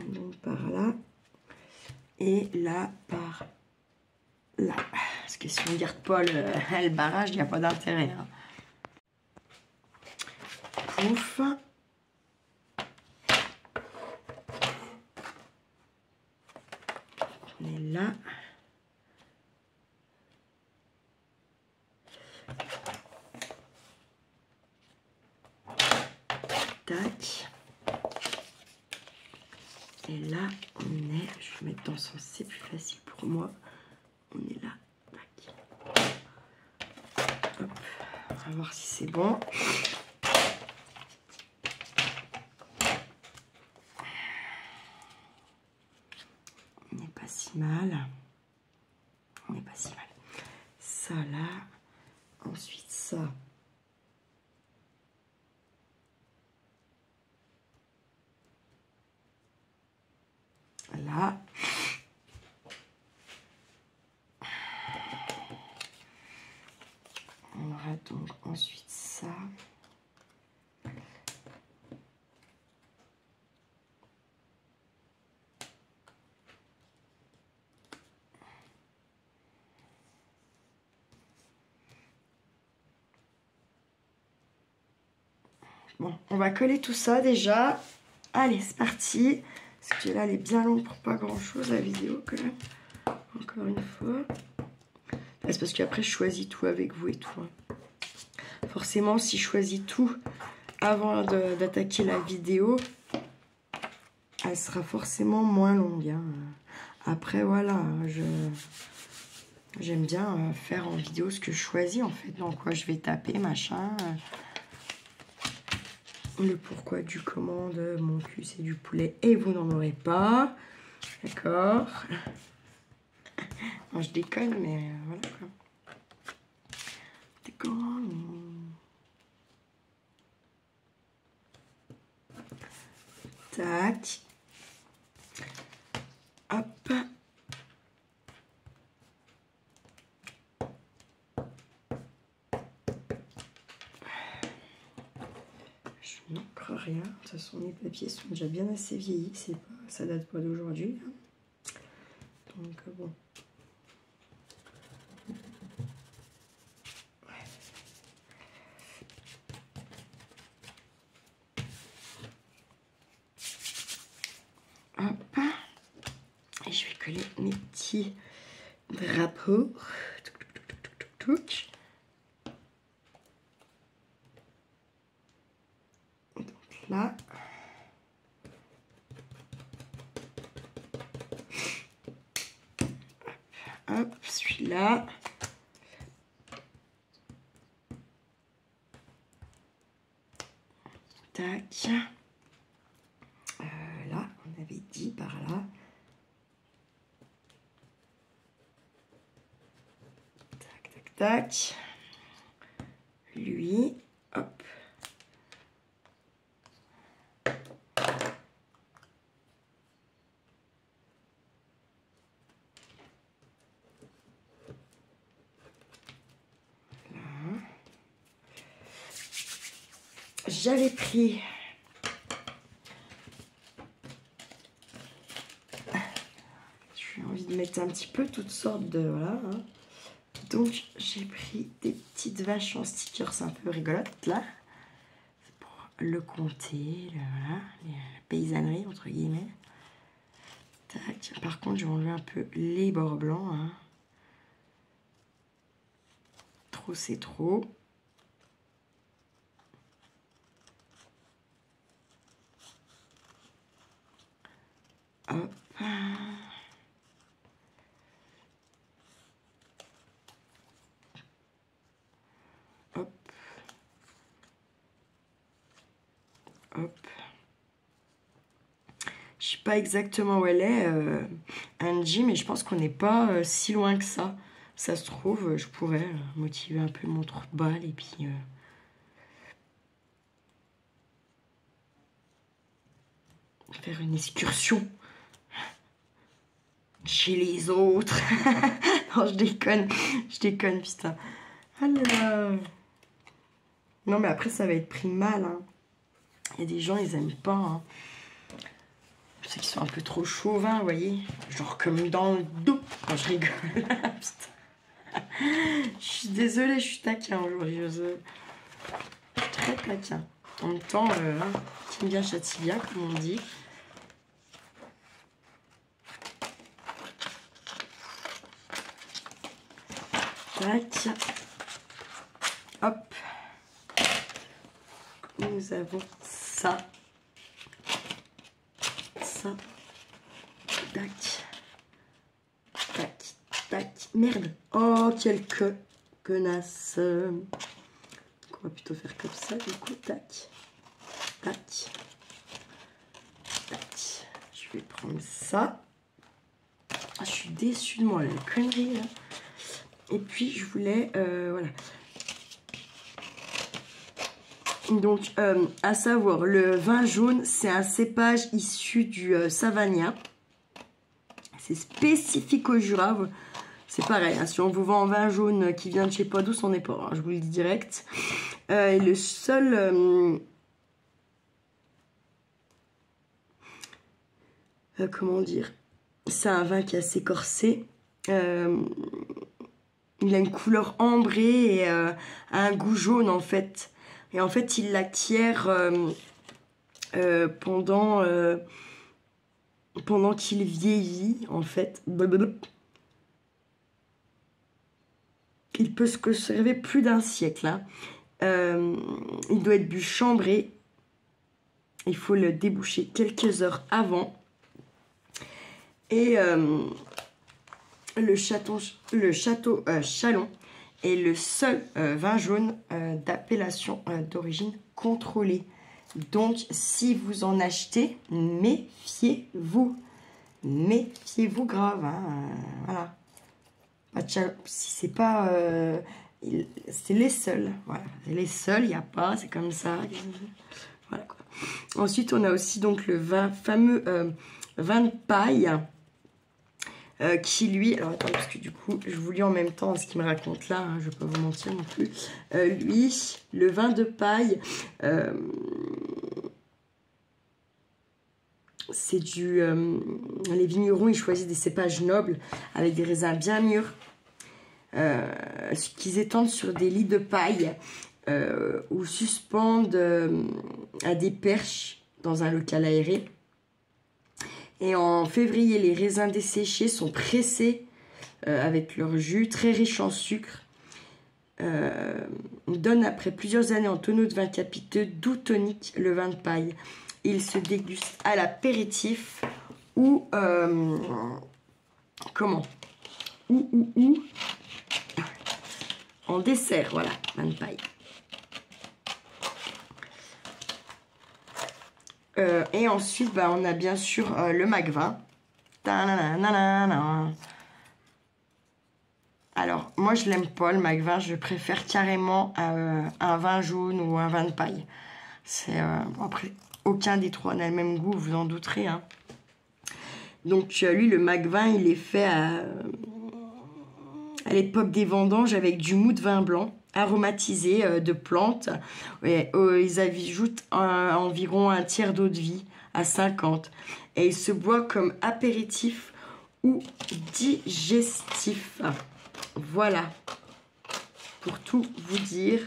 Donc, par là. Et là, par là. Parce que si on ne garde pas le barrage, il n'y a pas d'intérêt. Hein. Pouf. On est là. Tac. Et là, on est... Je vais mettre dans le sens, c'est plus facile pour moi. On est là. Tac. Hop. On va voir si c'est bon. On n'est pas si mal. On n'est pas si mal. Ça là. Ensuite ça. Là. On aura donc ensuite ça. Bon, on va coller tout ça déjà. Allez, c'est parti. Parce que là, elle est bien longue pour pas grand chose, la vidéo, quand même. Encore une fois. C'est parce qu'après, je choisis tout avec vous et tout. Hein. Forcément, si je choisis tout avant d'attaquer la vidéo, elle sera forcément moins longue. Hein. Après, voilà, j'aime bien faire en vidéo ce que je choisis, en fait. Dans quoi je vais taper, machin. Le pourquoi du comment de mon cul, c'est du poulet et vous n'en aurez pas. D'accord. Non, je déconne, mais voilà quoi. D'accord. Tac. Hop. Je n'encre rien. De toute façon, mes papiers sont déjà bien assez vieillis. C'est pas, ça date pas d'aujourd'hui. Hein. Donc bon. Hop. Et je vais coller mes petits drapeaux. Donc là. Hop, celui-là. Tac. Là, on avait dit par là. Tac, tac, tac. Lui, hop. J'avais pris j'ai envie de mettre un petit peu toutes sortes de voilà hein. Donc j'ai pris des petites vaches en stickers un peu rigolotes là pour le comté, voilà, la paysannerie entre guillemets. Tac. Par contre je vais enlever un peu les bords blancs hein. Trop c'est trop. Hop. Hop. Hop. Je sais pas exactement où elle est, Angie, mais je pense qu'on n'est pas si loin que ça. Ça se trouve, je pourrais motiver un peu mon trou de balle et puis... faire une excursion chez les autres. Non, je déconne, putain. Alors... Non, mais après, ça va être pris mal. Hein. Il y a des gens, ils aiment pas. Hein. C'est qu'ils sont un peu trop chauvins, vous voyez. Genre comme dans le dos quand je rigole. Je suis désolée, je suis taquin aujourd'hui. Je suis très taquin. En même temps, qui me vient châtie bien, comme on dit. Tac. Hop. Nous avons ça. Ça. Tac. Tac. Tac. Merde. Oh, quelle connasse. On va plutôt faire comme ça, du coup. Tac. Tac. Tac. Je vais prendre ça. Ah, je suis déçue de moi, la connerie, là. Et puis, je voulais... voilà. Donc, à savoir, le vin jaune, c'est un cépage issu du Savagnin. C'est spécifique au Jura. C'est pareil, hein, si on vous vend un vin jaune qui vient de chez pas douce, on n'est pas, hein, je vous le dis direct. Et le seul... comment dire? C'est un vin qui est assez corsé. Il a une couleur ambrée et un goût jaune, en fait. Et en fait, il l'acquiert pendant qu'il vieillit, en fait. Il peut se conserver plus d'un siècle. Hein. Il doit être bu chambré. Il faut le déboucher quelques heures avant. Et le château Chalon est le seul vin jaune d'appellation d'origine contrôlée. Donc, si vous en achetez, méfiez-vous. Méfiez-vous grave. Hein, voilà. Si c'est pas... c'est les seuls. Voilà. C'est les seuls, il n'y a pas, c'est comme ça. Voilà, quoi. Ensuite, on a aussi donc le fameux vin de paille. Qui lui, alors attends, parce que du coup je vous lis en même temps ce qu'il me raconte là, hein, je ne vais pas vous mentir non plus. Lui, le vin de paille, c'est du... les vignerons, ils choisissent des cépages nobles avec des raisins bien mûrs qu'ils étendent sur des lits de paille ou suspendent à des perches dans un local aéré. Et en février, les raisins desséchés sont pressés avec leur jus, très riche en sucre. Donne après plusieurs années en tonneau de vin capiteux, d'où tonique le vin de paille. Il se déguste à l'apéritif ou... comment? Ou en dessert, voilà, vin de paille. Et ensuite, bah, on a bien sûr le Macvin. Alors, moi, je l'aime pas, le Macvin. Je préfère carrément un vin jaune ou un vin de paille. C'est bon, après, aucun des trois n'a le même goût, vous en douterez. Hein. Donc, lui, le Macvin, il est fait à l'époque des vendanges avec du mou de vin blanc aromatisé de plantes. Et, ils ajoutent environ un tiers d'eau de vie à 50. Et il se boit comme apéritif ou digestif. Voilà. Pour tout vous dire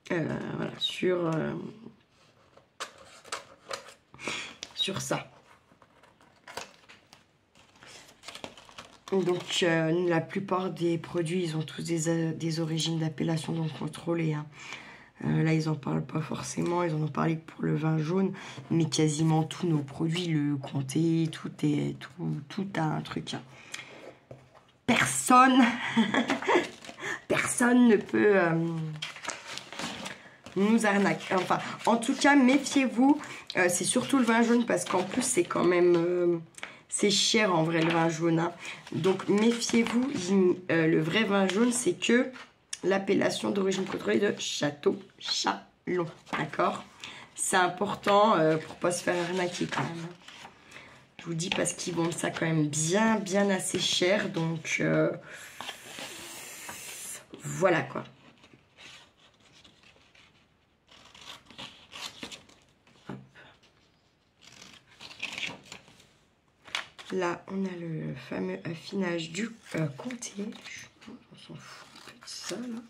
voilà, sur ça. Donc, la plupart des produits, ils ont tous des origines d'appellation donc contrôlées. Hein. Là, ils n'en parlent pas forcément. Ils en ont parlé que pour le vin jaune. Mais quasiment tous nos produits, le comté, tout a un truc. Hein. Personne ne peut nous arnaquer. Enfin, en tout cas, méfiez-vous. C'est surtout le vin jaune parce qu'en plus, c'est quand même... c'est cher en vrai le vin jaune. Hein. Donc méfiez-vous, le vrai vin jaune, c'est que l'appellation d'origine contrôlée de Château Chalon. D'accord? C'est important pour pas se faire arnaquer quand même. Je vous dis parce qu'ils vendent ça quand même bien assez cher. Donc voilà quoi. Là, on a le fameux affinage du comté. On s'en fout un peu de ça, là.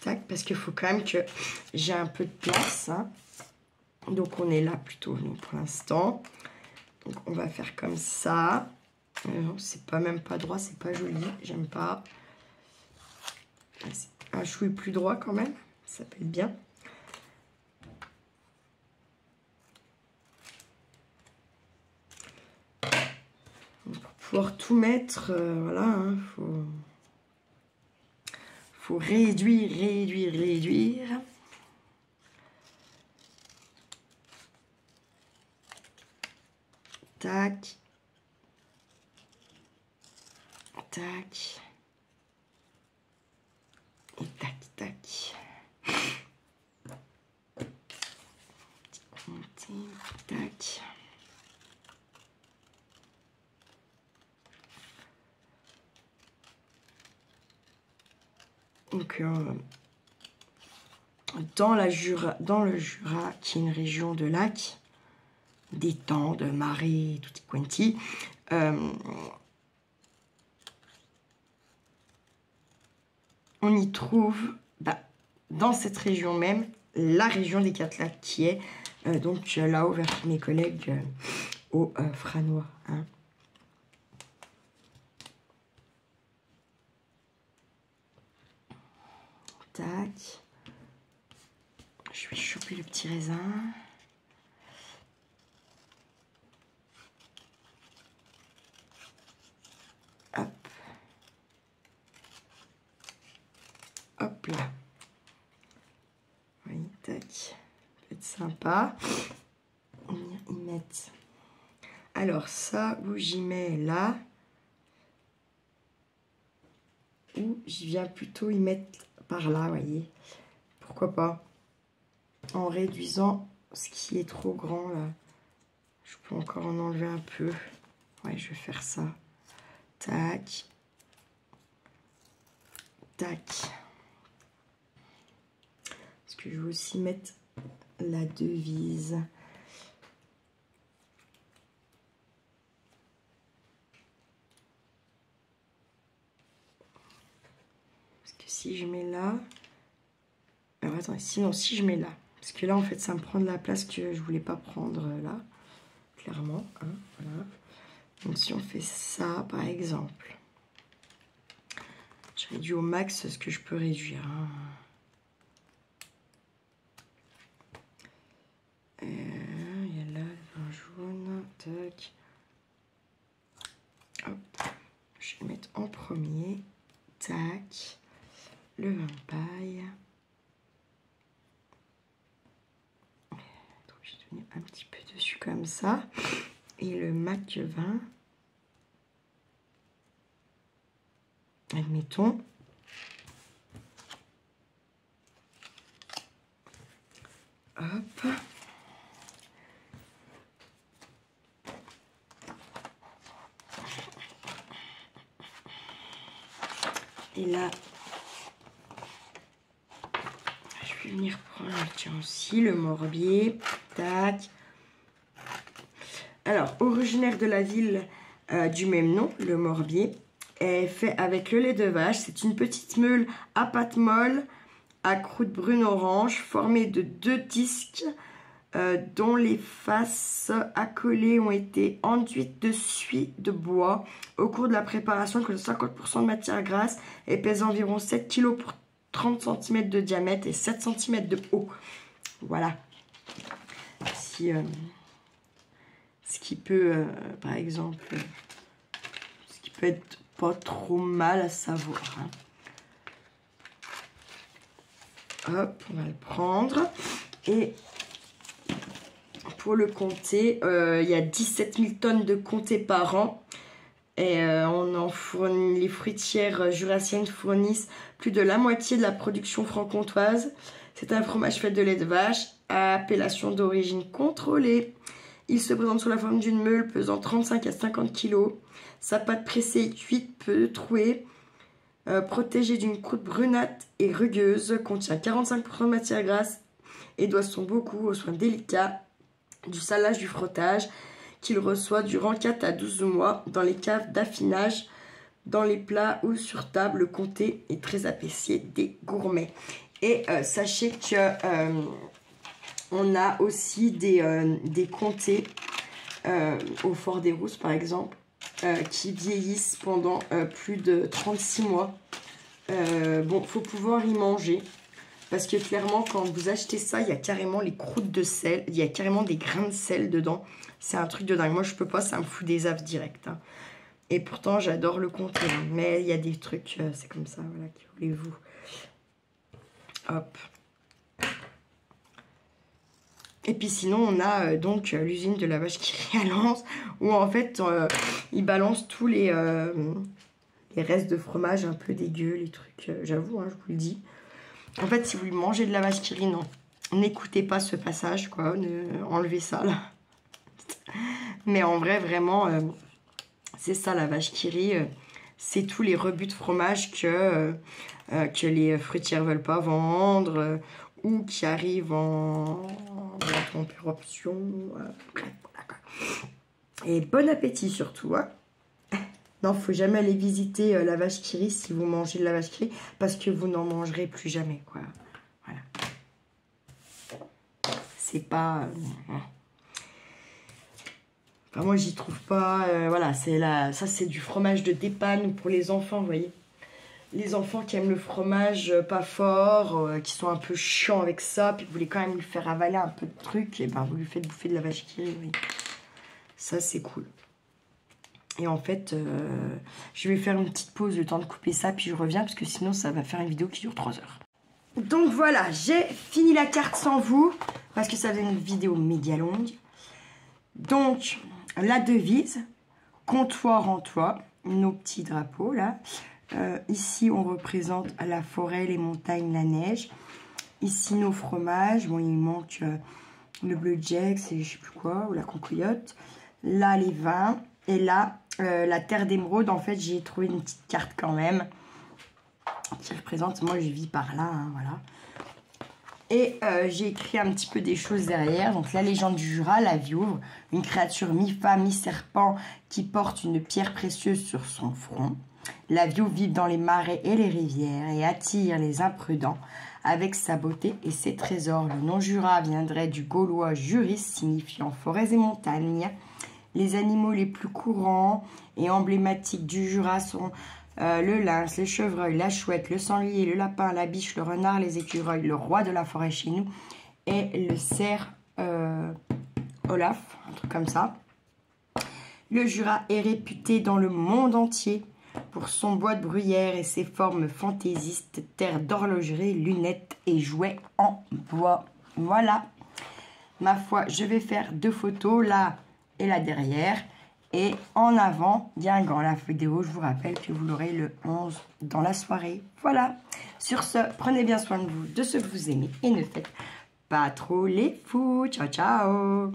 Tac, parce qu'il faut quand même que j'ai un peu de place. Hein. Donc, on est là plutôt, nous, pour l'instant. Donc, on va faire comme ça. Non, c'est pas même pas droit, c'est pas joli. J'aime pas. Un chouille plus droit quand même. Ça peut être bien. Pour pouvoir tout mettre, voilà, hein, faut réduire, réduire, réduire. Tac. Tac. Et tac, tac. Tac. Donc, dans le Jura, qui est une région de lacs, d'étangs, de marais, tutti quanti, on y trouve, dans cette région même, la région des 4 lacs qui est donc là-haut vers mes collègues au Franois. Hein. Tac. Je vais choper le petit raisin. Hop. Hop là. Oui, tac. Ça peut être sympa. On va y mettre. Alors ça, où j'y mets là. Ou j'y viens plutôt y mettre par là, voyez. Pourquoi pas. En réduisant ce qui est trop grand là. Je peux encore en enlever un peu. Ouais, je vais faire ça. Tac. Tac. Parce que je vais aussi mettre la devise. Parce que si je mets là... Alors attendez, sinon si je mets là... Parce que là, en fait, ça me prend de la place que je voulais pas prendre là. Clairement. Hein, voilà. Donc si on fait ça, par exemple... Je réduis au max ce que je peux réduire. Hein. Il y a là le vin jaune. Tac. Hop. Je vais le mettre en premier. Tac. Le vin de paille. Donc j'ai tenu un petit peu dessus comme ça. Et le mac vin. Admettons. Hop. Et là, je vais venir prendre, tiens aussi, le morbier. Tac. Alors, originaire de la ville du même nom, le Morbier, est fait avec le lait de vache. C'est une petite meule à pâte molle, à croûte brune-orange, formée de 2 disques dont les faces accolées ont été enduites de suie de bois. Au cours de la préparation, que 50% de matière grasse et pèse environ 7 kg pour 30 cm de diamètre et 7 cm de haut. Voilà. Si, ce qui peut, par exemple, ce qui peut être pas trop mal à savoir. Hein. Hop, on va le prendre. Et pour le comté, il y a 17 000 tonnes de comté par an. Et on en fournit, les fruitières jurassiennes fournissent plus de la moitié de la production franc-comtoise. C'est un fromage fait de lait de vache à appellation d'origine contrôlée. Il se présente sous la forme d'une meule pesant 35 à 50 kg. Sa pâte pressée et cuite peu trouée, protégée d'une croûte brunâtre et rugueuse, contient 45% de matière grasse et doit son beaucoup aux soins délicats du salage, du frottage, qu'il reçoit durant 4 à 12 mois dans les caves d'affinage, dans les plats ou sur table. Le comté est très apprécié des gourmets. Et sachez que on a aussi des comtés au Fort des Rousses par exemple qui vieillissent pendant plus de 36 mois. Bon, faut pouvoir y manger. Parce que clairement, quand vous achetez ça, il y a carrément les croûtes de sel. Il y a carrément des grains de sel dedans. C'est un truc de dingue. Moi, je peux pas, ça me fout des affes direct. Hein. Et pourtant, j'adore le comté. Hein. Mais il y a des trucs, c'est comme ça, voilà, que voulez-vous. Hop. Et puis sinon, on a donc l'usine de la vache qui rit à Lens, où en fait, ils balancent tous les restes de fromage un peu dégueux, les trucs, j'avoue, hein, je vous le dis. En fait, si vous mangez de la vache qui rit, non, n'écoutez pas ce passage, quoi, enlevez ça, là. Mais en vrai, vraiment, c'est ça, la vache qui rit, c'est tous les rebuts de fromage que les fruitières veulent pas vendre, ou qui arrivent en interruption. Bref, voilà, quoi. Et bon appétit surtout, hein. Non, faut jamais aller visiter la vache qui rit si vous mangez de la vache qui rit, parce que vous n'en mangerez plus jamais, quoi. Voilà. C'est pas... Enfin, moi, j'y trouve pas... voilà, ça, c'est du fromage de dépanne pour les enfants, vous voyez. Les enfants qui aiment le fromage pas fort, qui sont un peu chiants avec ça, puis vous voulez quand même lui faire avaler un peu de trucs, et ben vous lui faites bouffer de la vache qui rit, oui. Ça, c'est cool. Et en fait, je vais faire une petite pause, le temps de couper ça, puis je reviens, parce que sinon, ça va faire une vidéo qui dure 3 heures. Donc voilà, j'ai fini la carte sans vous, parce que ça faisait une vidéo méga longue. Donc, la devise, comptoir en toit, nos petits drapeaux, là. Ici, on représente la forêt, les montagnes, la neige. Ici, nos fromages. Bon, il manque le bleu jack, c'est je sais plus quoi, ou la concoyote. Là, les vins. Et là, la terre d'émeraude, en fait, j'ai trouvé une petite carte quand même qui représente, moi je vis par là, hein, voilà. Et j'ai écrit un petit peu des choses derrière. Donc la légende du Jura, la Viouvre, une créature mi-femme, mi-serpent qui porte une pierre précieuse sur son front. La Viouvre vit dans les marais et les rivières et attire les imprudents avec sa beauté et ses trésors. Le nom Jura viendrait du gaulois juris, signifiant forêts et montagnes. Les animaux les plus courants et emblématiques du Jura sont le lynx, le chevreuil, la chouette, le sanglier, le lapin, la biche, le renard, les écureuils, le roi de la forêt chez nous et le cerf Olaf, un truc comme ça. Le Jura est réputé dans le monde entier pour son bois de bruyère et ses formes fantaisistes, terre d'horlogerie, lunettes et jouets en bois. Voilà, ma foi, je vais faire 2 photos, là et là derrière. Et en avant, bien grand, la vidéo, je vous rappelle que vous l'aurez le 11 dans la soirée. Voilà. Sur ce, prenez bien soin de vous, de ce que vous aimez et ne faites pas trop les fous. Ciao, ciao.